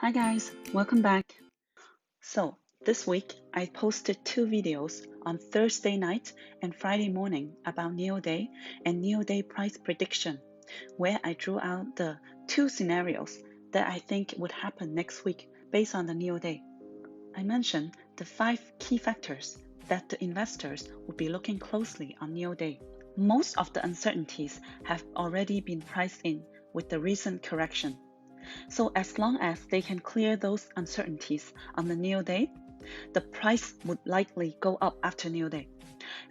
Hi guys, welcome back. So, this week I posted two videos on Thursday night and Friday morning about NIO Day and NIO Day price prediction, where I drew out the two scenarios that I think would happen next week based on the NIO Day. I mentioned the 5 key factors that the investors would be looking closely on NIO Day. Most of the uncertainties have already been priced in with the recent correction. So as long as they can clear those uncertainties on the NIO Day, the price would likely go up after NIO Day.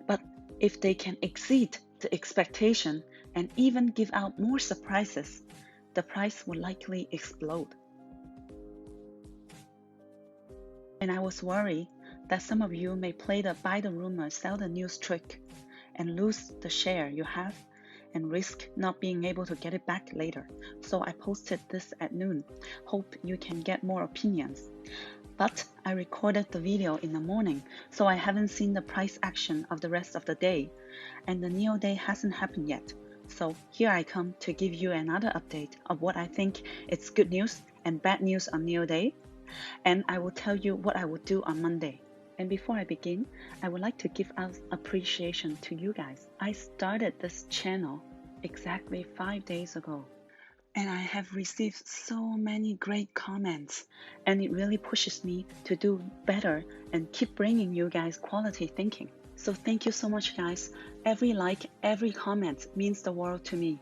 But if they can exceed the expectation and even give out more surprises, the price will likely explode. And I was worried that some of you may play the buy the rumor, sell the news trick and lose the share you have and risk not being able to get it back later. So I posted this at noon. Hope you can get more opinions. But I recorded the video in the morning, so I haven't seen the price action of the rest of the day, and the NIO Day hasn't happened yet. So here I come to give you another update of what I think is good news and bad news on NIO Day, and I will tell you what I will do on Monday. And before I begin, I would like to give out appreciation to you guys. I started this channel exactly 5 days ago, and I have received so many great comments, and it really pushes me to do better and keep bringing you guys quality thinking. So thank you so much, guys. Every like, every comment means the world to me.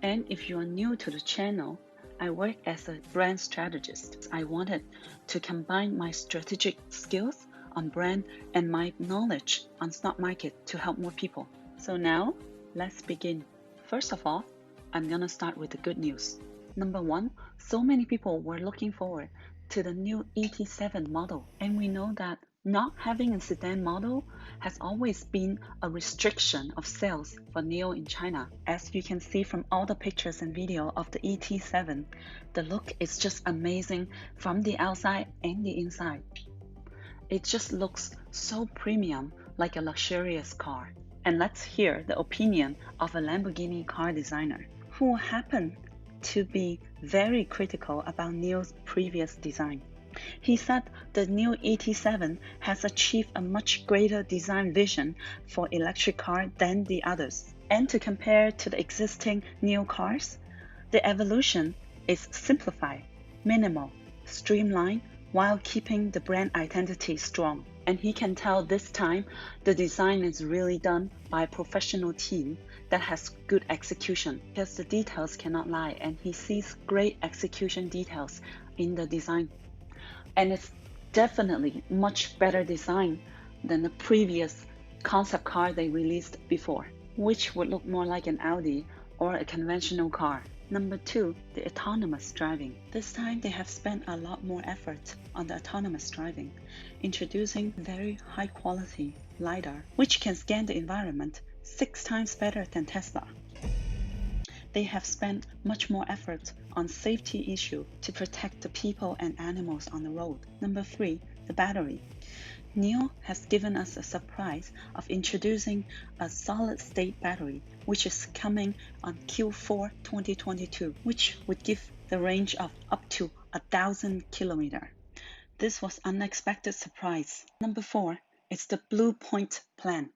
And if you are new to the channel, I work as a brand strategist. I wanted to combine my strategic skills on brand and my knowledge on stock market to help more people. So now, let's begin. First of all, I'm gonna start with the good news. Number one, so many people were looking forward to the new ET7 model, and we know that not having a sedan model has always been a restriction of sales for NIO in China. As you can see from all the pictures and video of the ET7, the look is just amazing from the outside and the inside. It just looks so premium, like a luxurious car. And let's hear the opinion of a Lamborghini car designer who happened to be very critical about NIO's previous design. He said the new ET7 has achieved a much greater design vision for electric car than the others. And to compare to the existing NIO cars, the evolution is simplified, minimal, streamlined, while keeping the brand identity strong. And he can tell this time the design is really done by a professional team that has good execution, because the details cannot lie, and he sees great execution details in the design. And it's definitely much better design than the previous concept car they released before, which would look more like an Audi or a conventional car. Number two, the autonomous driving. This time they have spent a lot more effort on the autonomous driving, introducing very high quality LiDAR, which can scan the environment 6 times better than Tesla. They have spent much more effort on safety issue to protect the people and animals on the road. Number three, the battery. NIO has given us a surprise of introducing a solid-state battery, which is coming on Q4 2022, which would give the range of up to 1,000 kilometers. This was unexpected surprise. Number four, it's the Blue Point plan.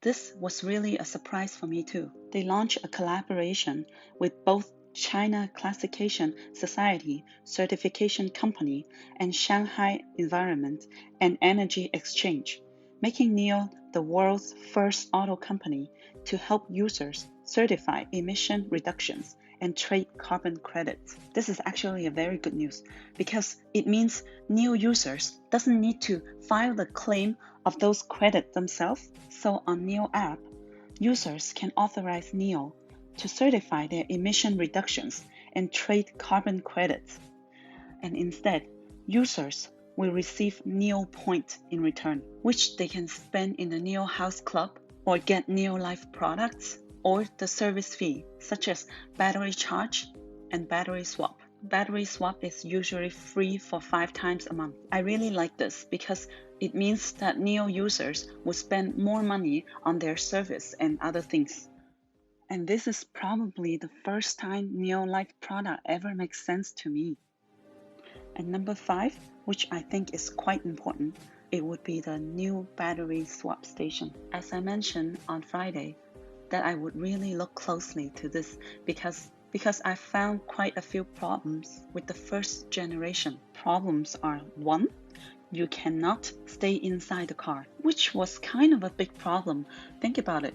This was really a surprise for me too. They launched a collaboration with both China Classification Society Certification Company and Shanghai Environment and Energy Exchange, making NIO the world's first auto company to help users certify emission reductions and trade carbon credits. This is actually a very good news because it means NIO users doesn't need to file the claim of those credits themselves. So on NIO app, users can authorize NIO to certify their emission reductions and trade carbon credits. And instead, users will receive NIO points in return, which they can spend in the NIO House Club or get NIO Life products or the service fee, such as battery charge and battery swap. Battery swap is usually free for 5 times a month. I really like this because it means that NIO users will spend more money on their service and other things. And this is probably the first time NIO Life product ever makes sense to me. And number 5, which I think is quite important, it would be the new battery swap station. As I mentioned on Friday, that I would really look closely to this because I found quite a few problems with the first generation. Problems are 1, you cannot stay inside the car, which was kind of a big problem. Think about it.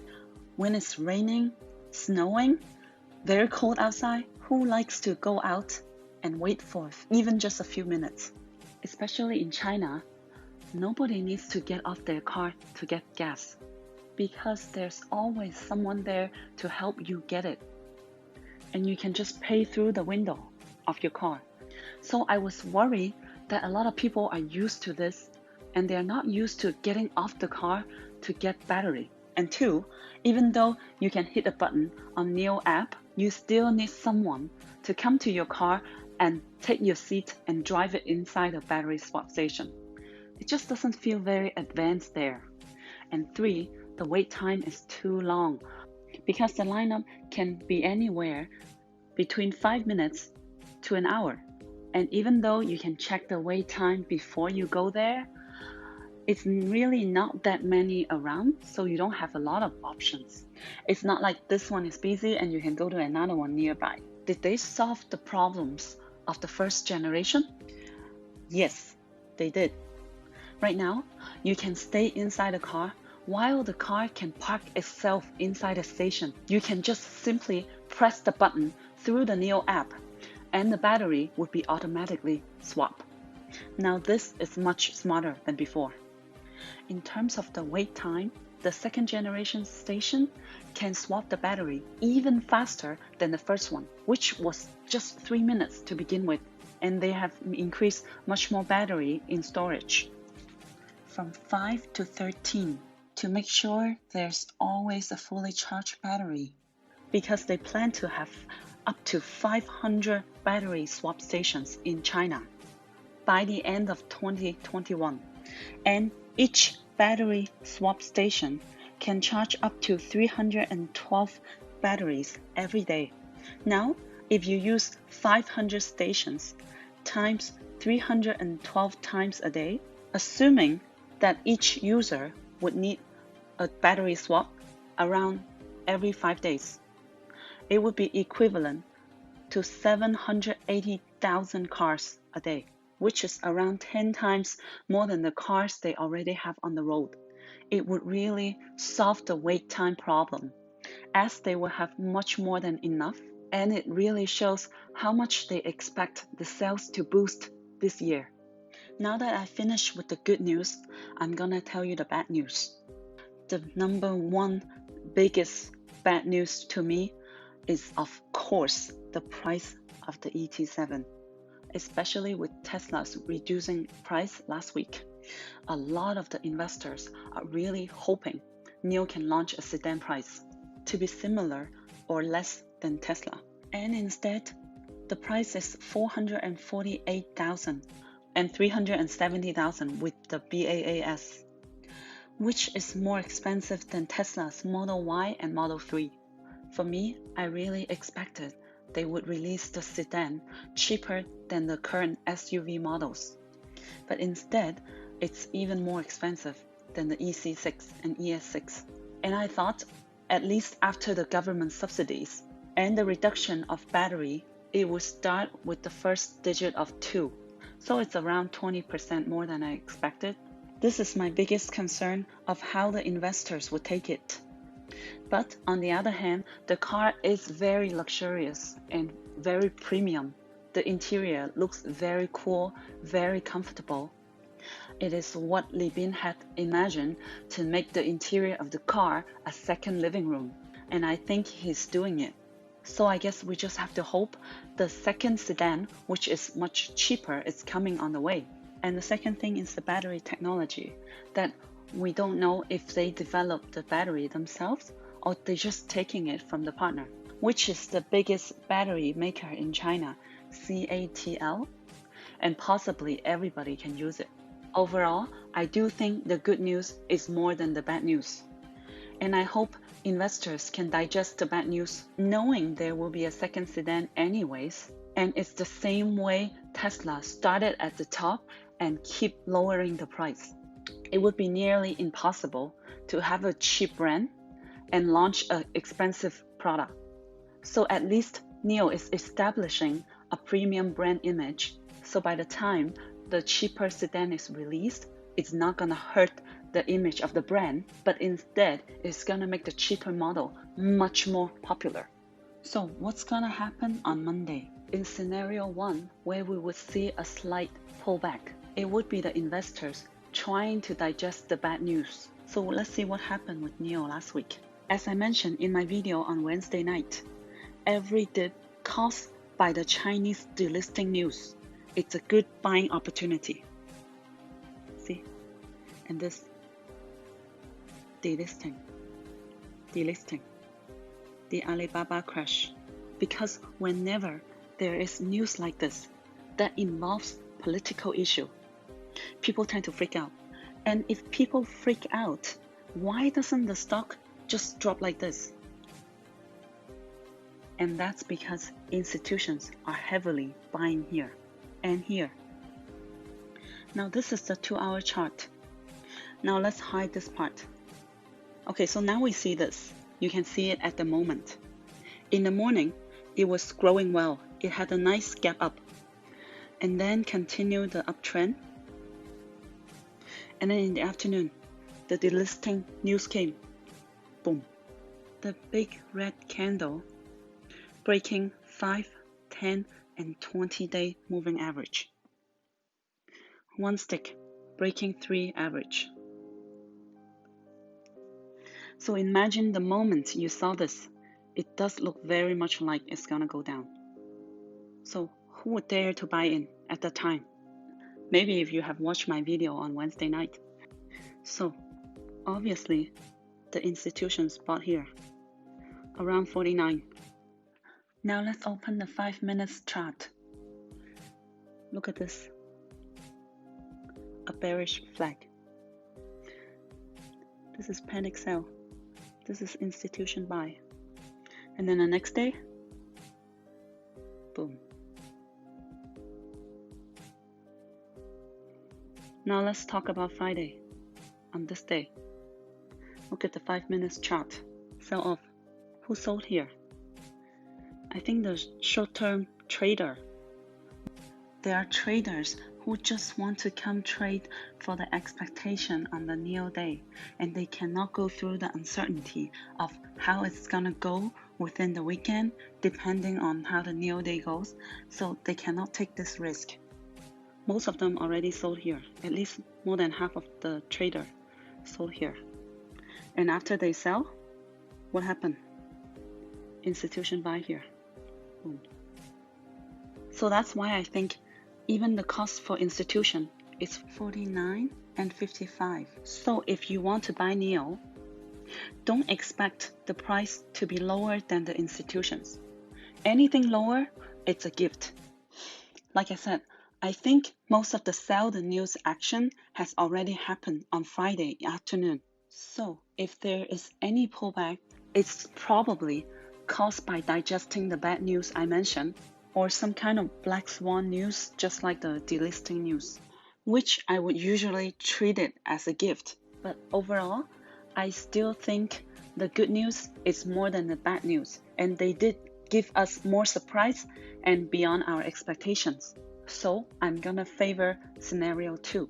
When it's raining, snowing, very cold outside, who likes to go out and wait for even just a few minutes? Especially in China, nobody needs to get off their car to get gas because there's always someone there to help you get it. And you can just pay through the window of your car. So I was worried that a lot of people are used to this and they're not used to getting off the car to get battery. And 2, even though you can hit a button on NIO app, you still need someone to come to your car and take your seat and drive it inside a battery swap station. It just doesn't feel very advanced there. And 3, the wait time is too long because the lineup can be anywhere between 5 minutes to an hour. And even though you can check the wait time before you go there, it's really not that many around, so you don't have a lot of options. It's not like this one is busy and you can go to another one nearby. Did they solve the problems of the first generation? Yes, they did. Right now, you can stay inside the car while the car can park itself inside the station. You can just simply press the button through the NIO app and the battery would be automatically swapped. Now this is much smarter than before. In terms of the wait time, the second generation station can swap the battery even faster than the first one, which was just 3 minutes to begin with, and they have increased much more battery in storage. From 5 to 13, to make sure there's always a fully charged battery, because they plan to have up to 500 battery swap stations in China by the end of 2021. And each battery swap station can charge up to 312 batteries every day. Now, if you use 500 stations times 312 times a day, assuming that each user would need a battery swap around every 5 days, it would be equivalent to 780,000 cars a day, which is around 10 times more than the cars they already have on the road. It would really solve the wait time problem, as they will have much more than enough, and it really shows how much they expect the sales to boost this year. Now that I finished with the good news, I'm gonna tell you the bad news. The number 1 biggest bad news to me is, of course, the price of the ET7. Especially with Tesla's reducing price last week. A lot of the investors are really hoping NIO can launch a sedan price to be similar or less than Tesla. And instead, the price is $448,000 and $370,000 with the BAAS, which is more expensive than Tesla's Model Y and Model 3. For me, I really expected they would release the sedan cheaper than the current SUV models. But instead, it's even more expensive than the EC6 and ES6. And I thought, at least after the government subsidies and the reduction of battery, it would start with the first digit of 2. So it's around 20% more than I expected. This is my biggest concern of how the investors would take it. But on the other hand, the car is very luxurious and very premium. The interior looks very cool, very comfortable. It is what Li Bin had imagined to make the interior of the car a second living room. And I think he's doing it. So I guess we just have to hope the second sedan, which is much cheaper, is coming on the way. And the second thing is the battery technology, that we don't know if they developed the battery themselves or they're just taking it from the partner, which is the biggest battery maker in China, CATL, and possibly everybody can use it. Overall, I do think the good news is more than the bad news. And I hope investors can digest the bad news, knowing there will be a second sedan anyways, And it's the same way Tesla started at the top and keep lowering the price. It would be nearly impossible to have a cheap brand and launch an expensive product. So at least NIO is establishing a premium brand image. So by the time the cheaper sedan is released, it's not gonna hurt the image of the brand, but instead it's gonna make the cheaper model much more popular. So what's gonna happen on Monday? In scenario 1, where we would see a slight pullback, it would be the investors trying to digest the bad news. So let's see what happened with NIO last week. As I mentioned in my video on Wednesday night, every dip caused by the Chinese delisting news, it's a good buying opportunity. See? And this delisting, the Alibaba crash. Because whenever there is news like this that involves political issue, people tend to freak out. And if people freak out, why doesn't the stock just drop like this? And that's because institutions are heavily buying here and here. Now this is the 2-hour chart. Now let's hide this part. Okay, so now we see this. You can see it at the moment. In the morning, it was growing well. It had a nice gap up and then continued the uptrend. And then in the afternoon, the delisting news came. Boom. The big red candle breaking 5, 10, and 20-day moving average. One stick breaking 3 average. So imagine the moment you saw this, it does look very much like it's gonna go down. So who would dare to buy in at that time? Maybe if you have watched my video on Wednesday night. So obviously the institutions bought here, around 49. Now let's open the 5 minutes chart. Look at this. A bearish flag. This is panic sell. This is institution buy. And then the next day, boom. Now let's talk about Friday. On this day, look at the 5 minutes chart. Sell off. Who sold here? I think the short-term trader. There are traders who just want to come trade for the expectation on the NIO day, and they cannot go through the uncertainty of how it's gonna go within the weekend depending on how the NIO day goes, so they cannot take this risk. Most of them already sold here. At least more than half of the trader sold here. And after they sell, what happened? Institution buy here. Boom. So that's why I think even the cost for institution is 49 and 55. So if you want to buy NIO, don't expect the price to be lower than the institutions. Anything lower, it's a gift. Like I said, I think most of the sell the news action has already happened on Friday afternoon. So if there is any pullback, it's probably caused by digesting the bad news I mentioned, or some kind of black swan news, just like the delisting news, which I would usually treat it as a gift. But overall, I still think the good news is more than the bad news, and they did give us more surprise and beyond our expectations. So I'm gonna favor scenario 2.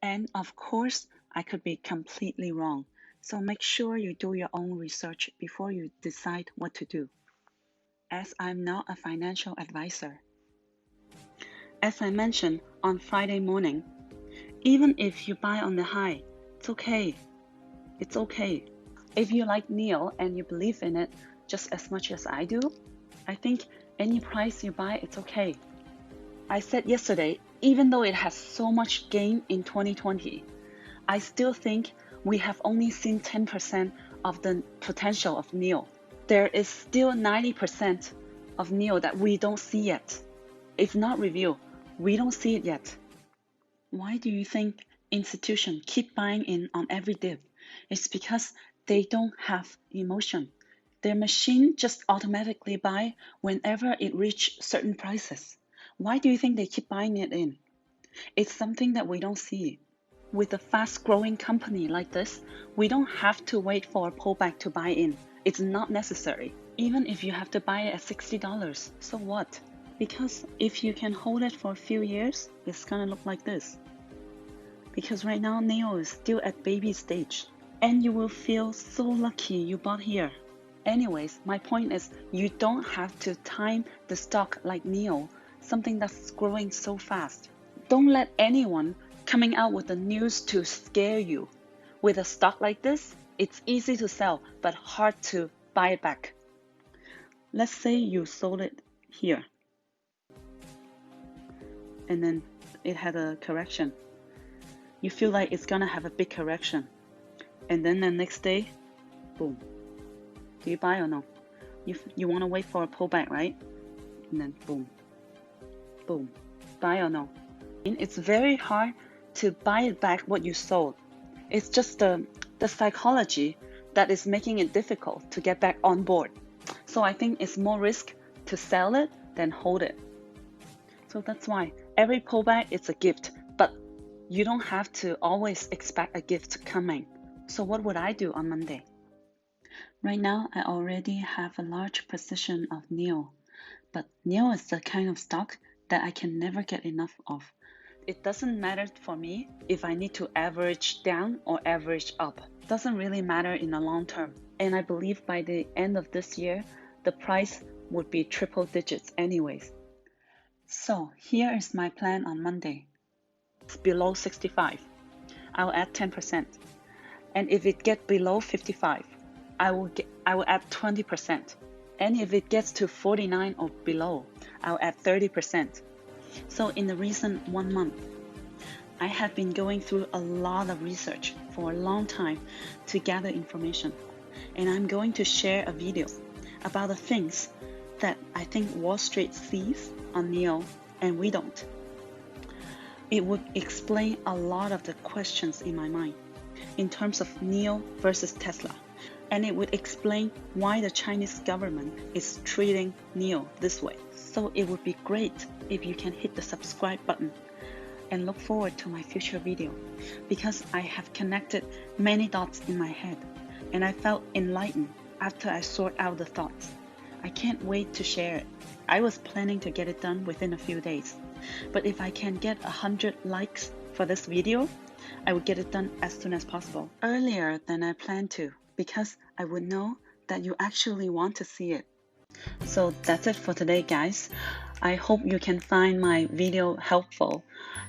And of course, I could be completely wrong. So make sure you do your own research before you decide what to do. As I'm not a financial advisor. As I mentioned on Friday morning, even if you buy on the high, it's okay. It's okay. If you like NIO and you believe in it just as much as I do, I think any price you buy, it's okay. I said yesterday, even though it has so much gain in 2020, I still think we have only seen 10% of the potential of NIO. There is still 90% of NIO that we don't see yet. It's not revealed. We don't see it yet. Why do you think institutions keep buying in on every dip? It's because they don't have emotion. Their machine just automatically buy whenever it reaches certain prices. Why do you think they keep buying it in? It's something that we don't see. With a fast-growing company like this, we don't have to wait for a pullback to buy in. It's not necessary. Even if you have to buy it at $60, so what? Because if you can hold it for a few years, it's gonna look like this. Because right now, NIO is still at baby stage. And you will feel so lucky you bought here. Anyways, my point is you don't have to time the stock like NIO, something that's growing so fast. Don't let anyone coming out with the news to scare you. With a stock like this, it's easy to sell, but hard to buy it back. Let's say you sold it here, and then it had a correction. You feel like it's gonna have a big correction, and then the next day, boom. Do you buy or no? You wanna wait for a pullback, right? And then boom, boom. Buy or no? It's very hard to buy it back what you sold. It's just the psychology that is making it difficult to get back on board. So I think it's more risk to sell it than hold it. So that's why every pullback is a gift, but you don't have to always expect a gift coming. So what would I do on Monday? Right now, I already have a large position of NIO, but NIO is the kind of stock that I can never get enough of. It doesn't matter for me if I need to average down or average up. It doesn't really matter in the long term. And I believe by the end of this year, the price would be triple digits anyways. So here is my plan on Monday. It's below 65. I'll add 10%. And if it gets below 55, I will add 20%. And if it gets to 49 or below, I'll add 30%. So in the recent 1 month, I have been going through a lot of research for a long time to gather information. And I'm going to share a video about the things that I think Wall Street sees on NIO and we don't. It would explain a lot of the questions in my mind in terms of NIO versus Tesla. And it would explain why the Chinese government is treating NIO this way. So it would be great if you can hit the subscribe button and look forward to my future video, because I have connected many dots in my head and I felt enlightened after I sort out the thoughts. I can't wait to share it. I was planning to get it done within a few days, but if I can get 100 likes for this video, I would get it done as soon as possible, earlier than I planned to, because I would know that you actually want to see it. So that's it for today, guys. I hope you can find my video helpful,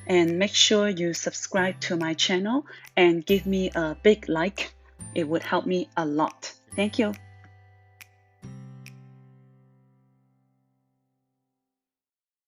and make sure you subscribe to my channel and give me a big like. It would help me a lot. Thank you.